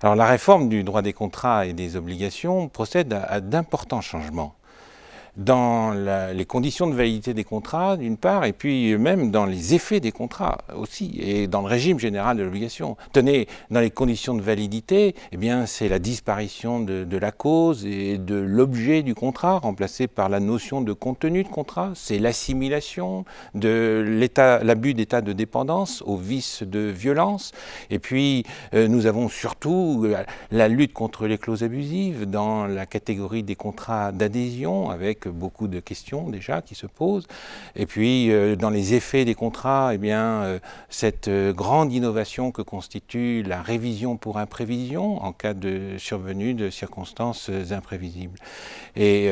Alors la réforme du droit des contrats et des obligations procède à d'importants changements dans les conditions de validité des contrats d'une part, et puis même dans les effets des contrats aussi, et dans le régime général de l'obligation. Tenez, dans les conditions de validité, eh bien c'est la disparition de la cause et de l'objet du contrat, remplacé par la notion de contenu de contrat, c'est l'assimilation de l'abus d'état de dépendance au vice de violence, et puis nous avons surtout la lutte contre les clauses abusives dans la catégorie des contrats d'adhésion, avec beaucoup de questions déjà qui se posent. Et puis, dans les effets des contrats, eh bien, cette grande innovation que constitue la révision pour imprévision en cas de survenue de circonstances imprévisibles. Et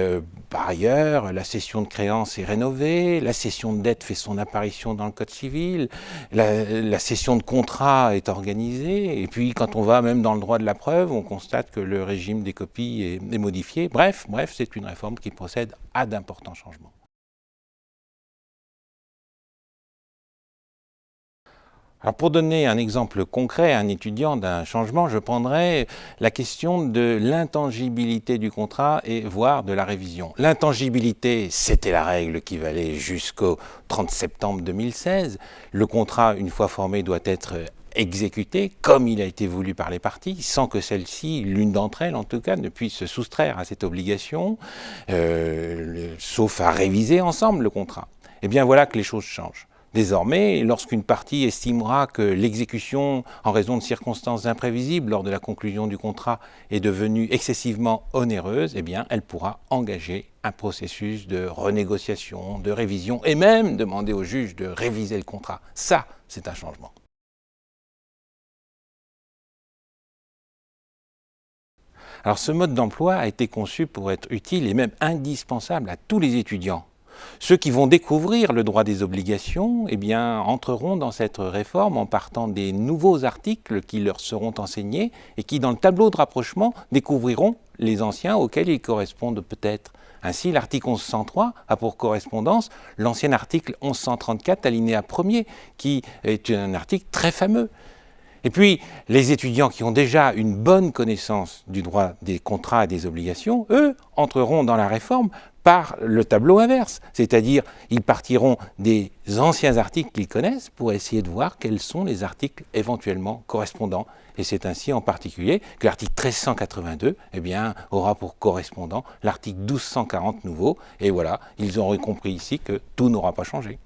par ailleurs, la cession de créances est rénovée, la cession de dette fait son apparition dans le Code civil, la cession de contrat est organisée, et puis quand on va même dans le droit de la preuve, on constate que le régime des copies est modifié. Bref, c'est une réforme qui procède à d'importants changements. Alors pour donner un exemple concret à un étudiant d'un changement, je prendrais la question de l'intangibilité du contrat et voire de la révision. L'intangibilité, c'était la règle qui valait jusqu'au 30 septembre 2016. Le contrat, une fois formé, doit être exécuté comme il a été voulu par les parties, sans que celle-ci, l'une d'entre elles en tout cas, ne puisse se soustraire à cette obligation, sauf à réviser ensemble le contrat. Eh bien voilà que les choses changent. Désormais, lorsqu'une partie estimera que l'exécution, en raison de circonstances imprévisibles lors de la conclusion du contrat, est devenue excessivement onéreuse, eh bien, elle pourra engager un processus de renégociation, de révision, et même demander au juge de réviser le contrat. Ça, c'est un changement. Alors ce mode d'emploi a été conçu pour être utile et même indispensable à tous les étudiants. Ceux qui vont découvrir le droit des obligations, eh bien, entreront dans cette réforme en partant des nouveaux articles qui leur seront enseignés et qui, dans le tableau de rapprochement, découvriront les anciens auxquels ils correspondent peut-être. Ainsi, l'article 1103 a pour correspondance l'ancien article 1134 alinéa 1er, qui est un article très fameux. Et puis, les étudiants qui ont déjà une bonne connaissance du droit des contrats et des obligations, eux, entreront dans la réforme par le tableau inverse. C'est-à-dire, ils partiront des anciens articles qu'ils connaissent pour essayer de voir quels sont les articles éventuellement correspondants. Et c'est ainsi en particulier que l'article 1382 eh bien, aura pour correspondant l'article 1240 nouveau. Et voilà, ils auront compris ici que tout n'aura pas changé.